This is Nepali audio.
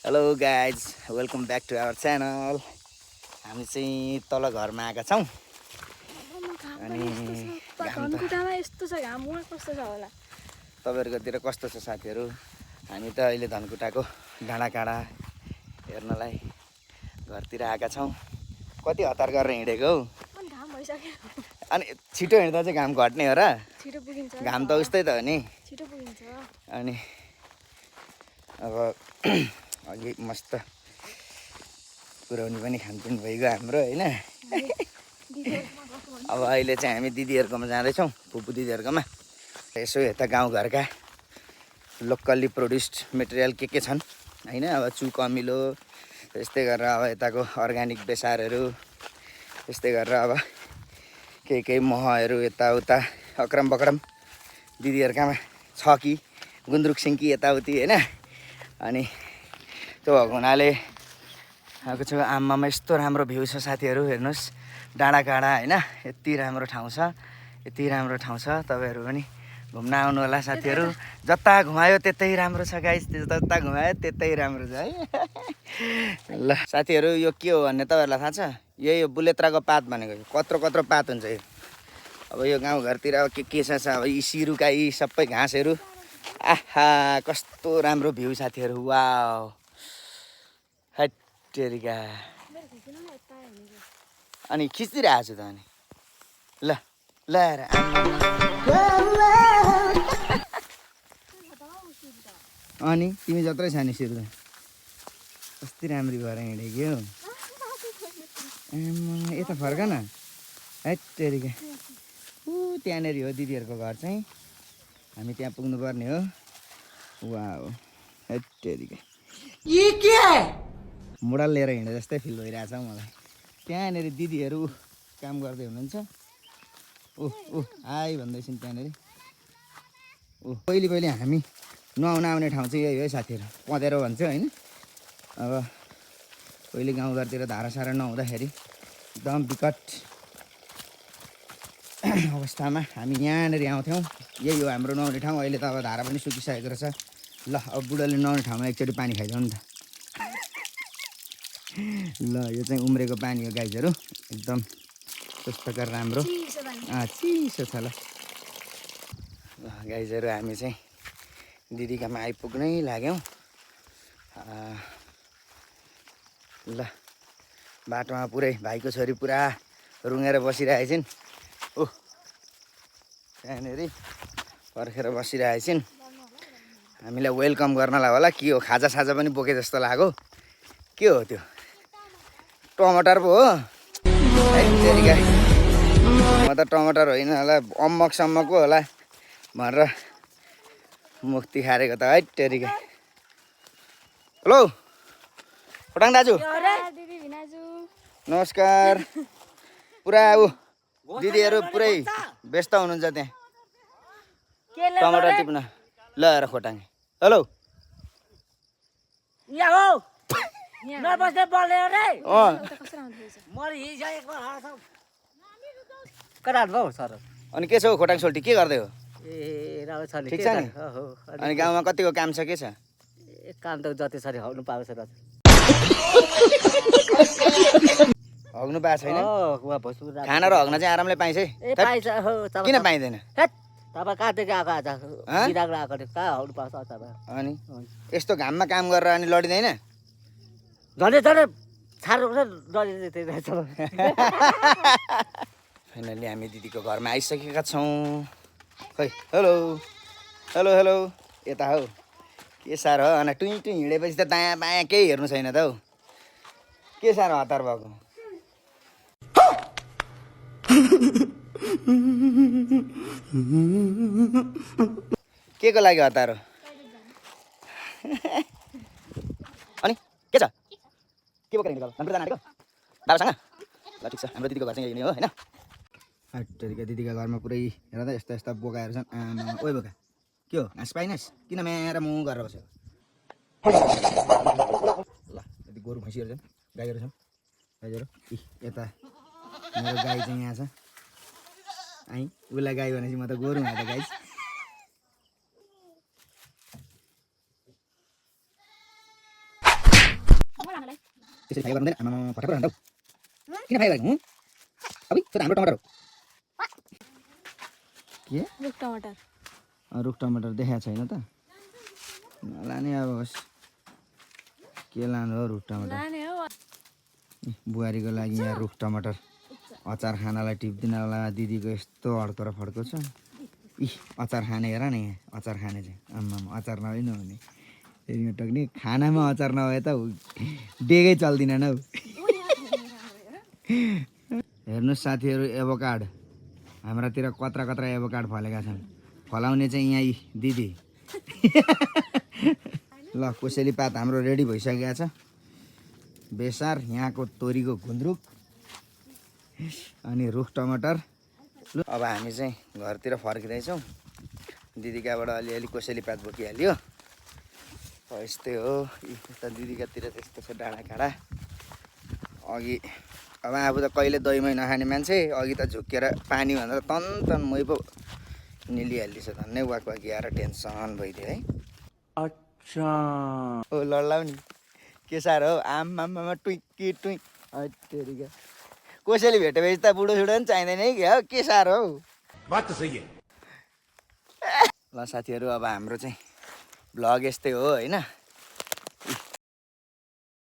Hello guys welcome back to our channel. हामी चाहिँ तल घरमा आएका छौँ अनि धनकुटामा यस्तो छ घाम उहाँ कस्तो छ होला तपाईँहरूकोतिर कस्तो छ साथीहरू? हामी त अहिले धनकुटाको डाँडाकाँडा हेर्नलाई घरतिर आएका छौँ। कति हतार गरेर हिँडेको हौ। अनि घाम भइसक्यो अनि छिटो हिँड्दा चाहिँ घाम घट्ने हो र? छिटो पुगिन्छ घाम त उस्तै त हो नि। छिटो पुगिन्छ अनि अब अघि मस्त कुराउनी पनि खानपिन भइगयो हाम्रो होइन। अब अहिले चाहिँ हामी दिदीहरूकोमा जाँदैछौँ, फुपू दिदीहरूकोमा। यसो यता गाउँघरका लोकल्ली प्रोड्युस्ड मेटेरियल के छन् होइन। अब चुक अमिलो त्यस्तै गरेर अब यताको अर्ग्यानिक बेसारहरू त्यस्तै गरेर अब केही महहरू यताउता अक्रम बक्रम दिदीहरूकोमा छ कि गुन्द्रुक सिङ्की यताउति होइन। अनि त्यो भएको हुनाले आएको छु। आमामा यस्तो राम्रो भ्यू छ साथीहरू, हेर्नुहोस् डाँडाकाँडा होइन। यति राम्रो ठाउँ छ, यति राम्रो ठाउँ छ। तपाईँहरू पनि घुम्न आउनु होला साथीहरू। जता घुमायो त्यतै राम्रो छ गाइस, जता घुमायो त्यतै राम्रो छ है। ल साथीहरू, यो के हो भन्ने तपाईँहरूलाई थाहा छ? यही हो बुलेत्राको पात भनेको। कत्रो कत्रो पात हुन्छ यो। अब यो गाउँघरतिर अब के छ अब यी सिरुका यी सबै घाँसहरू। आहा कस्तो राम्रो भ्यू साथीहरू, वाउ हट्टेरिका। अनि खिचिरहेको छु त अनि ल ल अनि तिमी जत्रै छ नि सिरु त कति राम्री भएर हिँडेकी हौ। यता फर्क न हट्टेरिका। त्यहाँनिर हो दिदीहरूको घर चाहिँ, हामी त्यहाँ पुग्नु पर्ने हो। वाउ हट्टेरिका, मोडल लिएर हिँडे जस्तै फिल भइरहेछ मलाई। त्यहाँनिर दिदीहरू काम गर्दै हुनुहुन्छ। ओह आइ भन्दैछन् त्यहाँनिर। पहिले हामी नुहाउन आउने ठाउँ चाहिँ यही हो है साथीहरू, पँधेरो भन्छ होइन। अब पहिले गाउँघरतिर धारासारा नहुँदाखेरि एकदम विकट अवस्थामा हामी यहाँनिर आउँथ्यौँ। यही हो हाम्रो नुहाउने ठाउँ। अहिले त अब धारा पनि सुकिसकेको रहेछ। ल अब बुढोले नुहाउने ठाउँमा एकचोटि पानी खाइदिउँ नि त। ल यो चाहिँ उम्रेको पानी हो गाइजहरू, एकदम स्वस्थकर राम्रो चिसो छ। ल गाइजहरू हामी चाहिँ दिदीकामा आइपुग्नै लाग्यौँ। ल बाटोमा पुरै भाइको छोरी पुरा रुँगेर बसिरहेछन्। त्यहाँनिर पर्खेर बसिरहेछन्। हामीलाई वेलकम गर्नलाई होला के हो, खाजा साजा पनि बोके जस्तो लाग्यो। के हो त्यो? टमाटर पो हो? म त टमाटर होइन होला अम्मक सम्मकको होला भनेर मुक्ति खारेको त है टेरिका। हेलो खोटाङ दाजु, नमस्कार। पुरा दिदीहरू पुरै व्यस्त हुनुहुन्छ त्यहाँ टमाटर टिप्न। ल हेर खोटाङ। हेलो अनि के छ हौ खोटाङ सोल्टी, के गर्दै हो? ठिक छ नि? अनि गाउँमा कतिको काम छ, के छ? काम त जति छ हग्नु पाएको छ। हग्नु पाएको छैन? खाना र हग्न चाहिँ आरामले पाइन्छ है। किन पाइँदैन? तपाईँ कहाँदेखि आएको आज बिराग्रो आएको कहाँ हग्नु पाउँछ तपाईँ? अनि यस्तो घाममा काम गरेर अनि लडिँदैन? झन्डै छाड्नु पर्छ। फाइनल्ली हामी दिदीको घरमा आइसकेका छौँ। खै हेलो हेलो हेलो यता हौ के साह्रो हो। अनि टुई हिँडेपछि त दायाँ बायाँ केही हेर्नु छैन त हौ। के साह्रो हतार भएको? के को लागि हतार हो? अनि के छ? के बोकेर हिँडेको? धनकुटा जान आँटेको बाबासँग? ल ठिक छ, हाम्रो दिदीको घर चाहिँ यही नै हो होइन। हट्टेरिका दिदीको घरमा पुरै हेर त यस्ता यस्ता बोकाहरू छन्। आमा ओइ बोका के हो? घाँस पाइनस्? किन म्याएर मुँ गरेर बस्यो? ल यति गोरु भैँसीहरू छन्, गाईहरू छन्। गाईहरू यता मेरो गाई चाहिँ यहाँ छ। है उसलाई गाई भनेपछि म त गोरु हुँ त गाई। त्यसरी फ्राई गर्दैन आमा फटाफट हान्दा किन फ्राई गरेको अबि त्यो हाम्रो टमाटर हो के रुख टमाटर रुख टमाटर देखाएको छैन त नलाने अब होस् के लानु हो रुख टमाटर लाने हो बुहारीको लागि यहाँ रुख टमाटर अचार खानालाई टिप्दिनला दिदीको यस्तो अड्को र फड्को छ इ अचार खाने हेर न यहाँ अचार खाने चाहिँ आम्मामा अचार नभए नहुने फेरि टक्ने खानामा अचार नभए त डेगै चल्दिनँ हौ हेर्नुहोस् साथीहरू एभोकाड हाम्रातिर कत्रा कत्रा एभोकाड फलेका छन् फलाउने चाहिँ यहाँ यी दिदी ल कोसेली पात हाम्रो रेडी भइसकेको छ बेसार यहाँको तोरीको गुन्द्रुक अनि रुख टमाटर ल अब हामी चाहिँ घरतिर फर्किँदैछौँ दिदीकाबाट अलिअलि कोसेली पात बोकिहाल्यो यस्तै हो यता दिदीकातिर त्यस्तो छ डाँडा काँडा अघि अब आफू त कहिले दहीमै नखाने मान्छे अघि त झुक्केर पानी भनेर तन मै पो निलिहालिस धन्नै वाक वाकिएर टेन्सन भइदियो है अच्छा ओ लड्लाउ नि के साह्रो हो आमामा टुइकी टुइ अटेरिका कोसेली भेटेपछि त बुढोसुढो पनि चाहिँदैन है क्या के साह्रो हौ बात त सही ल साथीहरू अब हाम्रो चाहिँ भ्लग यस्तै हो होइन